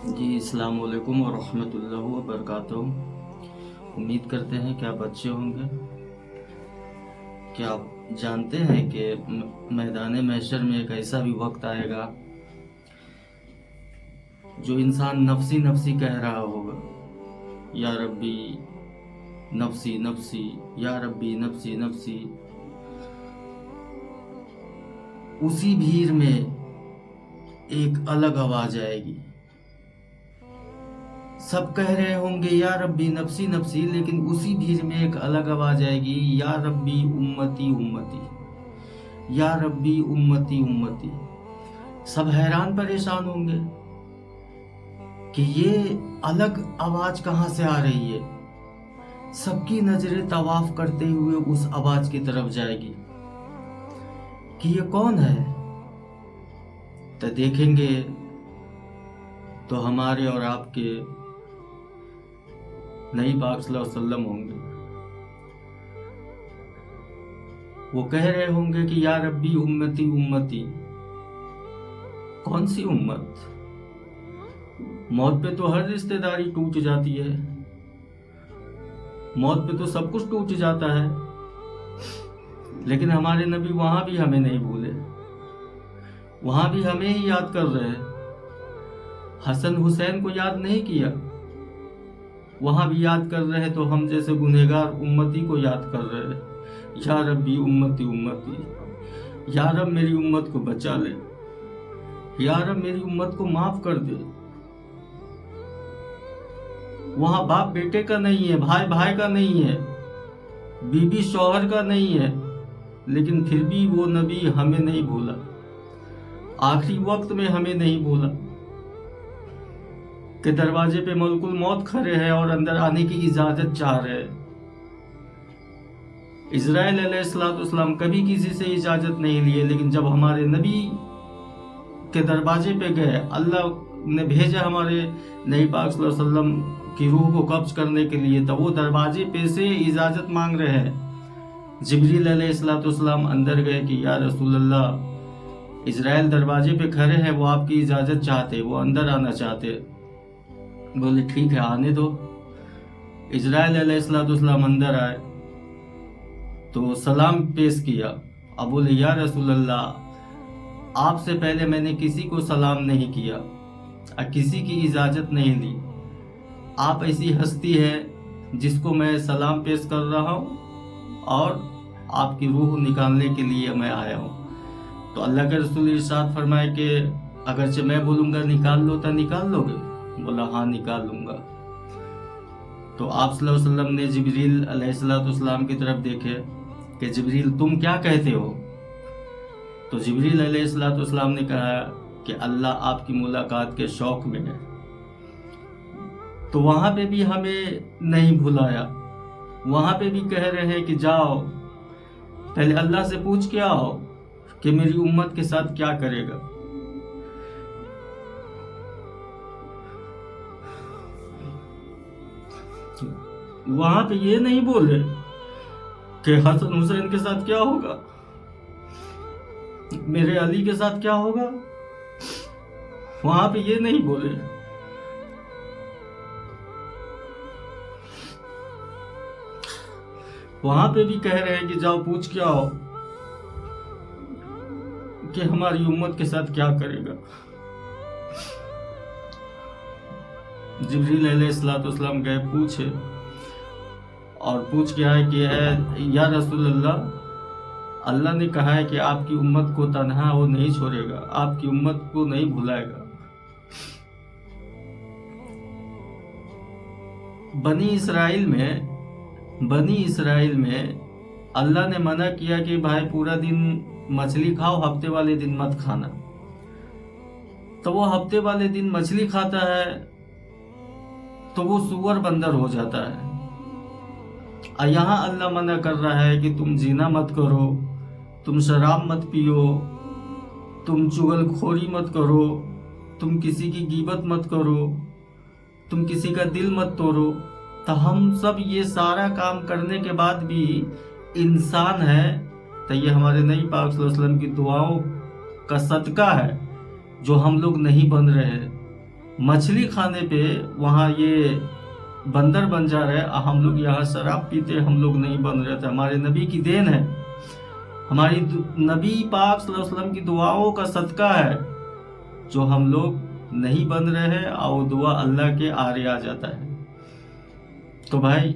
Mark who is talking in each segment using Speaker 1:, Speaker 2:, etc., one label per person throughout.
Speaker 1: جی السلام علیکم ورحمۃ اللہ وبرکاتہ۔ امید کرتے ہیں کہ آپ اچھے ہوں گے۔ کیا آپ جانتے ہیں کہ میدان محشر میں ایک ایسا بھی وقت آئے گا جو انسان نفسی نفسی کہہ رہا ہوگا، یا ربی نفسی نفسی، یا ربی نفسی نفسی۔ اسی بھیڑ میں ایک الگ آواز آئے گی، سب کہہ رہے ہوں گے یا ربی نفسی نفسی، لیکن اسی بھیڑ میں ایک الگ آواز آئے گی، یا ربی امتی امتی، یا ربی امتی امتی۔ سب حیران پریشان ہوں گے کہ یہ الگ آواز کہاں سے آ رہی ہے۔ سب کی نظریں طواف کرتے ہوئے اس آواز کی طرف جائے گی کہ یہ کون ہے۔ تو دیکھیں گے تو ہمارے اور آپ کے نبی پاک صلی اللہ علیہ وسلم ہوں گے۔ وہ کہہ رہے ہوں گے کہ یا ربی امتی امتی۔ کون سی امت؟ موت پہ تو ہر رشتہ داری ٹوٹ جاتی ہے، موت پہ تو سب کچھ ٹوٹ جاتا ہے، لیکن ہمارے نبی وہاں بھی ہمیں نہیں بھولے، وہاں بھی ہمیں ہی یاد کر رہے ہیں۔ حسن حسین کو یاد نہیں کیا، وہاں بھی یاد کر رہے تو ہم جیسے گنہگار امتی کو یاد کر رہے۔ یا ربی امتی امتی، یا رب میری امت کو بچا لے، یا رب میری امت کو معاف کر دے۔ وہاں باپ بیٹے کا نہیں ہے، بھائی بھائی کا نہیں ہے، بیوی شوہر کا نہیں ہے، لیکن پھر بھی وہ نبی ہمیں نہیں بھولا، آخری وقت میں ہمیں نہیں بھولا کہ دروازے پہ ملک الموت کھڑے ہیں اور اندر آنے کی اجازت چاہ رہے۔ اسرائیل علیہ السلام کبھی کسی سے اجازت نہیں لیے، لیکن جب ہمارے نبی کے دروازے پہ گئے، اللہ نے بھیجا ہمارے نبی پاک صلی اللہ علیہ وسلم کی روح کو قبض کرنے کے لیے، تو وہ دروازے پہ سے اجازت مانگ رہے ہیں۔ جبریل علیہ السلام اندر گئے کہ یا رسول اللہ، اسرائیل دروازے پہ کھڑے ہیں، وہ آپ کی اجازت چاہتے، وہ اندر آنا چاہتے۔ بولے ٹھیک ہے، آنے دو۔ اسرائیل علیہ السلام اندر آئے تو سلام پیش کیا، اب بولے یا رسول اللہ، آپ سے پہلے میں نے کسی کو سلام نہیں کیا اور کسی کی اجازت نہیں لی، آپ ایسی ہستی ہے جس کو میں سلام پیش کر رہا ہوں اور آپ کی روح نکالنے کے لیے میں آیا ہوں۔ تو اللہ کے رسول ارشاد فرمائے کہ اگرچہ میں بولوں گا نکال لو تو نکال لو گے؟ بولا ہاں نکال لوں گا۔ تو آپ صلی اللہ علیہ وسلم نے جبریل علیہ السلام کی طرف دیکھے کہ جبریل تم کیا کہتے ہو؟ تو جبریل علیہ السلام نے کہا کہ اللہ آپ کی ملاقات کے شوق میں ہے۔ تو وہاں پہ بھی ہمیں نہیں بھلایا، وہاں پہ بھی کہہ رہے ہیں کہ جاؤ پہلے اللہ سے پوچھ کے آؤ کہ میری امت کے ساتھ کیا کرے گا۔ وہاں پہ یہ نہیں بولے کہ حسن حسین کے ساتھ کیا ہوگا، میرے علی کے ساتھ کیا ہوگا، وہاں پہ یہ نہیں بولے۔ وہاں پہ بھی کہہ رہے ہیں کہ جاؤ پوچھ کے آؤ کہ ہماری امت کے ساتھ کیا کرے گا۔ جبریل علیہ السلام گئے، پوچھے اور پوچھ کے آئے کہ اے یا رسول اللہ، اللہ نے کہا ہے کہ آپ کی امت کو تنہا وہ نہیں چھوڑے گا، آپ کی امت کو نہیں بھلائے گا۔ بنی اسرائیل میں اللہ نے منع کیا کہ بھائی پورا دن مچھلی کھاؤ، ہفتے والے دن مت کھانا۔ تو وہ ہفتے والے دن مچھلی کھاتا ہے تو وہ سور بندر ہو جاتا ہے۔ اور یہاں اللہ منع کر رہا ہے کہ تم زنا مت کرو، تم شراب مت پیو، تم چغل خوری مت کرو، تم کسی کی غیبت مت کرو، تم کسی کا دل مت توڑو۔ تو ہم سب یہ سارا کام کرنے کے بعد بھی انسان ہے، تو یہ ہمارے نبی پاک صلی اللہ علیہ وسلم کی دعاؤں کا صدقہ ہے جو ہم لوگ نہیں بن رہے۔ मछली खाने पे वहाँ ये बंदर बन जा रहे, हम लोग यहाँ शराब पीते, हम लोग नहीं बन रहे थे। हमारे नबी की देन है, हमारी नबी पाक सल्लल्लाहु अलैहि वसल्लम की दुआओं का सदका है जो हम लोग नहीं बन रहे हैं, और वो दुआ अल्लाह के आरे आ जाता है। तो भाई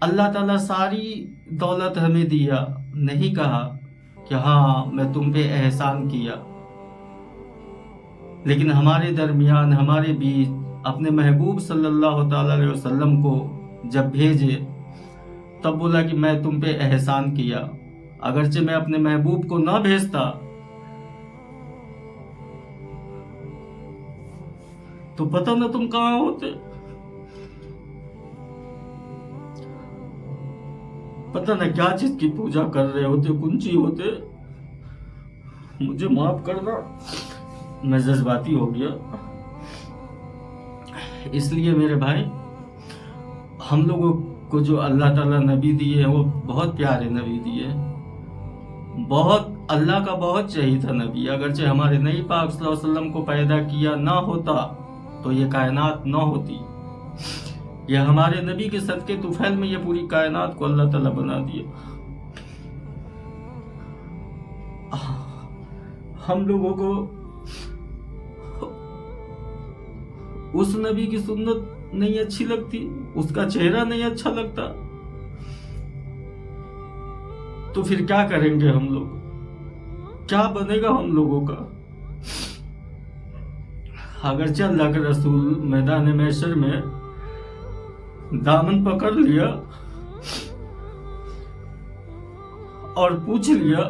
Speaker 1: अल्लाह ताला सारी दौलत हमें दिया, नहीं कहा कि हाँ मैं तुम पे एहसान किया, लेकिन हमारे दरमियान, हमारे बीच अपने महबूब सल्लल्लाहु ताला अलैहि वसल्लम को जब भेजे तब बोला कि मैं तुम पे एहसान किया। अगरचे मैं अपने महबूब को ना भेजता तो पता ना तुम कहाँ होते, पता ना क्या चीज की पूजा कर रहे होते, कुंची होते। मुझे माफ करना, मैं जज्बाती हो गया। इसलिए मेरे भाई, हम लोगों को जो अल्लाह ताला नबी दिए हैं वो बहुत प्यारे नबी दिए, बहुत अल्लाह का बहुत चाहिए था नबी। अगरचे हमारे नबी पाक सल्लल्लाहु अलैहि वसल्लम को पैदा किया ना होता तो ये कायनात ना होती। ये हमारे नबी के सदके तुफैल में ये पूरी कायनात को अल्लाह ताला बना दिया। हम लोगों को उस नबी की सुन्नत नहीं अच्छी लगती, उसका चेहरा नहीं अच्छा लगता, तो फिर क्या करेंगे हम लोग, क्या बनेगा हम लोगों का। अगरचे अल्लाह के रसूल मैदान महशर में दामन पकड़ लिया और पूछ लिया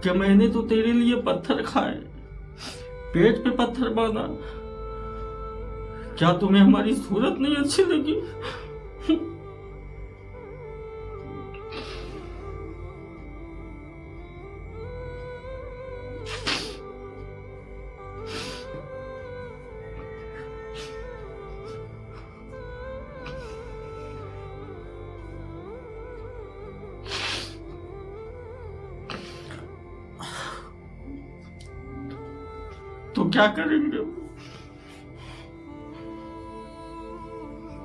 Speaker 1: कि मैंने तो तेरे लिए पत्थर खाए, पेट पे पत्थर बांधा, क्या तुम्हें हमारी सूरत नहीं अच्छी लगी? तो क्या करेंगे,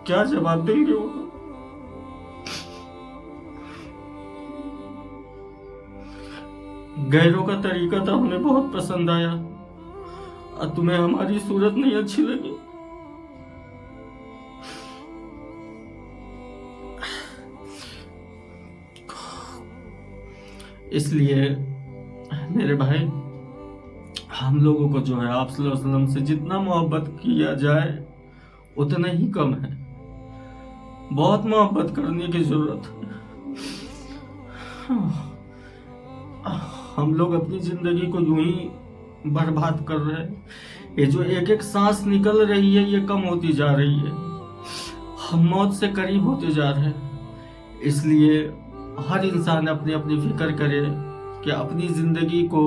Speaker 1: क्या जवाब देंगे वो? गैरों का तरीका तो हमें बहुत पसंद आया और तुम्हें हमारी सूरत नहीं अच्छी लगी। इसलिए मेरे भाई, हम लोगों को जो है आप सल्लल्लाहु अलैहि वसल्लम से जितना मोहब्बत किया जाए उतना ही कम है। बहुत मोहब्बत करने की जरूरत है। हम लोग अपनी जिंदगी को यूं ही बर्बाद कर रहे हैं। ये जो एक एक सांस निकल रही है ये कम होती जा रही है, हम मौत से करीब होते जा रहे हैं। इसलिए हर इंसान अपनी अपनी फिक्र करे कि अपनी जिंदगी को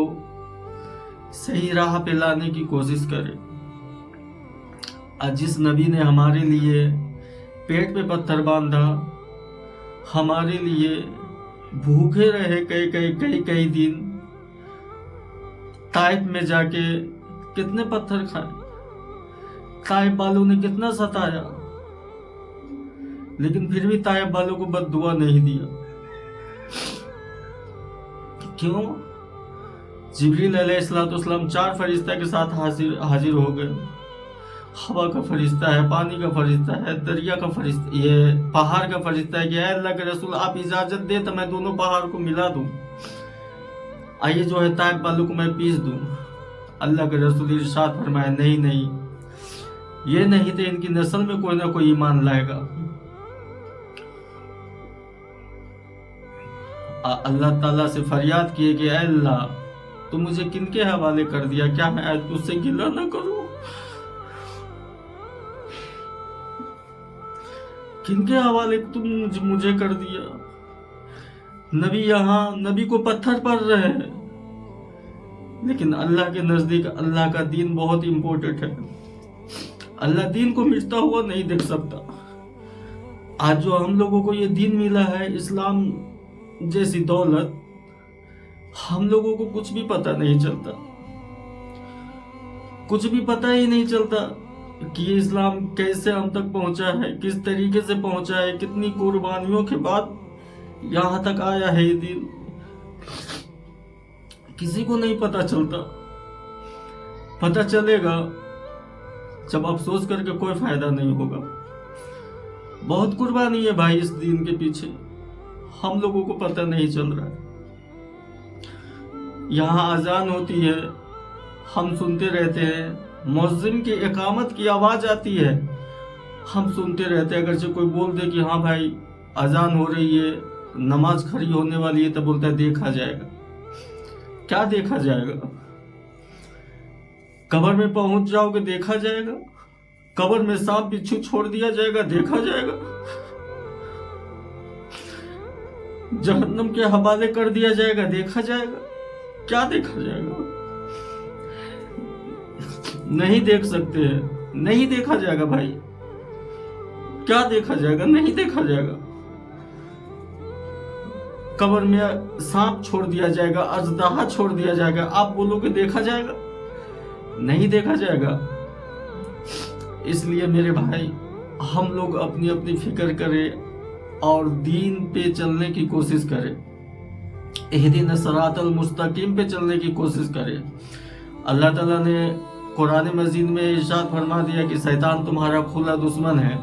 Speaker 1: सही राह पे लाने की कोशिश करे। आज जिस नबी ने हमारे लिए पेट पे पत्थर बांधा, हमारे लिए भूखे रहे कई दिन, ताइफ में जाके कितने पत्थर खाए, ताइफ वालों ने कितना सताया, लेकिन फिर भी ताइफ वालों को बद्दुआ नहीं दिया। क्यों? जिब्रील अलैहिस्सलाम 4 फरिश्ता के साथ हाजिर हो गए। हवा का फरिश्ता है, पानी का फरिश्ता है, दरिया का फरिश्ता, ये पहाड़ का फरिश्ता है कि अल्लाह के रसूल आप इजाजत दे तो मैं दोनों पहाड़ को मिला दूं, आइए जो है ताइफ वालों को मैं पीस दूं। अल्लाह के रसूल इरशाद फरमाया नहीं, ये नहीं तो इनकी नस्ल में कोई ना कोई ईमान लाएगा। अल्लाह ताला से फरियाद किए कि अल्लाह तो मुझे किनके हवाले कर दिया, क्या मैं आज तुझसे गिला ना करूं? किनके हवाले तुम मुझे कर दिया? नबी यहाँ नबी को पत्थर पड़ रहे हैं, लेकिन अल्लाह के नजदीक अल्लाह का दीन बहुत इंपॉर्टेंट है। अल्लाह दीन को मिटता हुआ नहीं देख सकता। आज जो हम लोगों को ये दीन मिला है, इस्लाम जैसी दौलत, हम लोगों को कुछ भी पता नहीं चलता। कुछ भी पता ही नहीं चलता कि ये इस्लाम कैसे हम तक पहुंचा है, किस तरीके से पहुंचा है, कितनी कुर्बानियों के बाद यहाँ तक आया है ये दिन, किसी को नहीं पता चलता। पता चलेगा जब अफसोस करके कोई फायदा नहीं होगा। बहुत कुर्बानी है भाई इस दिन के पीछे, हम लोगों को पता नहीं चल रहा है। यहाँ अजान होती है, हम सुनते रहते हैं, मुअज्जिन की इकामत की आवाज आती है, हम सुनते रहते हैं। अगर से कोई बोल दे कि हाँ भाई अजान हो रही है, नमाज खड़ी होने वाली है, तो बोलता है देखा जाएगा। क्या देखा जाएगा? कब्र में पहुंच जाओगे देखा जाएगा, कब्र में सांप बिच्छू छोड़ दिया जाएगा देखा जाएगा, जहन्नम के हवाले कर दिया जाएगा देखा जाएगा। क्या देखा जाएगा? नहीं देख सकते हैं, नहीं देखा जाएगा भाई। क्या देखा जाएगा? नहीं देखा जाएगा। कब्र में सांप छोड़ दिया जाएगा, अजदाहा छोड़ दिया जाएगा, आप बोलोगे देखा जाएगा? नहीं देखा जाएगा। इसलिए मेरे भाई, हम लोग अपनी अपनी फिक्र करें और दीन पे चलने की कोशिश करें, इहदिना सिरातल मुस्तकीम पे चलने की कोशिश करें। अल्लाह ताला ने कुरान मजीद में इरशाद फरमा दिया कि शैतान तुम्हारा खुला दुश्मन है,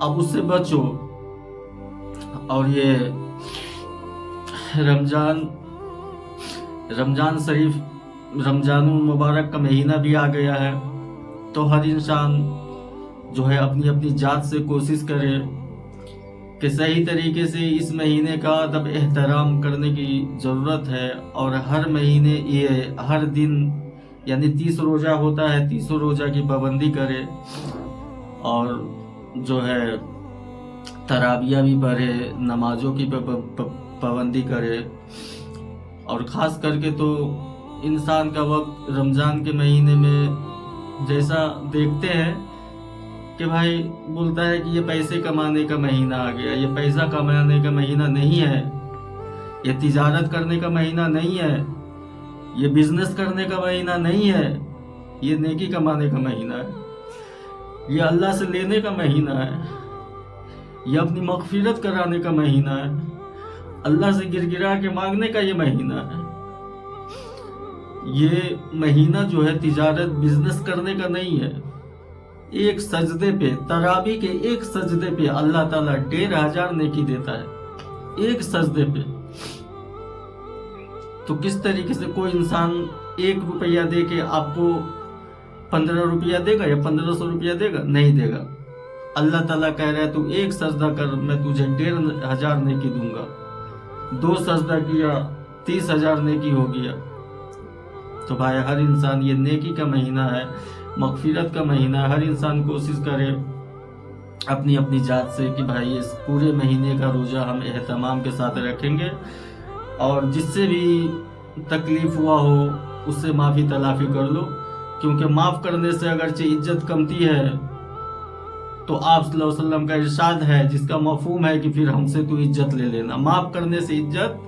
Speaker 1: अब उससे बचो। और ये रमजान शरीफ, रमजानुल मुबारक का महीना भी आ गया है, तो हर इंसान जो है अपनी अपनी जात से कोशिश करे कि सही तरीके से इस महीने का अदब एहतराम करने की ज़रूरत है। और हर महीने ये हर दिन यानी 30 रोज़ा होता है, 30 रोज़ा की पाबंदी करे और जो है तराबिया भी पढ़े, नमाजों की पाबंदी करे। और ख़ास करके तो इंसान का वक्त रमज़ान के महीने में जैसा देखते हैं कि भाई बोलता है कि ये पैसे कमाने का महीना आ गया, ये पैसा कमाने का महीना नहीं है, ये तिजारत करने का महीना नहीं है, ये बिजनेस करने का महीना नहीं है, ये नेकी कमाने का महीना है, ये अल्लाह से लेने का महीना है, ये अपनी मगफिरत कराने का महीना है, अल्लाह से गिरगिरा के मांगने का ये महीना है। ये महीना जो है तिजारत बिजनेस करने का नहीं है। एक सजदे पे, तरावी के एक सजदे पे अल्लाह ताला 1500 नेकी देता है, एक सजदे पे। तो किस तरीके से कोई इंसान 1 रुपया दे के आपको 15 रुपया देगा या 1500 रुपया देगा? नहीं देगा। अल्लाह ताला कह रहा है तू एक सजदा कर, मैं तुझे 1500 नेकी दूंगा। 2 सजदा किया 30,000 नेकी हो गया। तो भाई हर इंसान, ये नेकी का महीना है, मगफिरत का महीना है, हर इंसान कोशिश करे अपनी अपनी जात से कि भाई इस पूरे महीने का रोज़ा हम एहतमाम के साथ रखेंगे और जिससे भी तकलीफ हुआ हो उससे माफ़ी तलाफ़ी कर लो। क्योंकि माफ़ करने से अगरचे इज्जत कमती है, तो आप सल्लल्लाहु अलैहि वसल्लम का इरशाद है जिसका मफहूम है कि फिर हमसे तू इज्जत ले लेना। माफ़ करने से इज्जत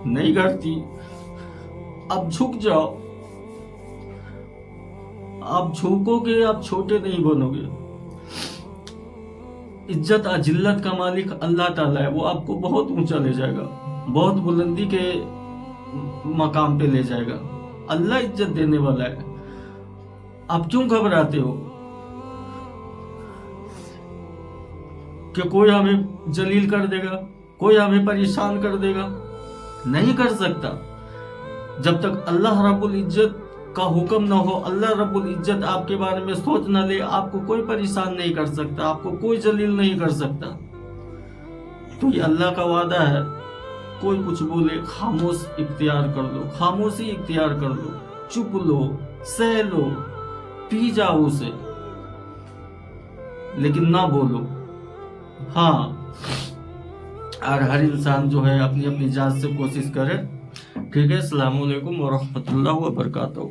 Speaker 1: नहीं घटती। अब झुक जाओ, आप झुकोगे, आप छोटे नहीं बनोगे। इज्जत अजिल्लत का मालिक अल्लाह ताला है, वो आपको बहुत ऊंचा ले जाएगा, बहुत बुलंदी के मकाम पे ले जाएगा। अल्लाह इज्जत देने वाला है। आप क्यों घबराते हो कि कोई हमें जलील कर देगा, कोई हमें परेशान कर देगा? नहीं कर सकता। जब तक अल्लाह रब्बुल इज्जत का हुक्म न हो, अल्लाह रब्बुल इज्जत आपके बारे में सोच न ले, आपको कोई परेशान नहीं कर सकता, आपको कोई जलील नहीं कर सकता। तो ये अल्लाह का वादा है। कोई कुछ बोले खामोश इख्तियार कर लो, खामोशी इख्तियार कर लो, चुप लो, सह लो, पी जाओ उसे, लेकिन ना बोलो। हाँ, और हर इंसान जो है अपनी अपनी जात से कोशिश करे। ठीक है। अस्सलाम वालेकुम व रहमतुल्लाहि व बरकातहू।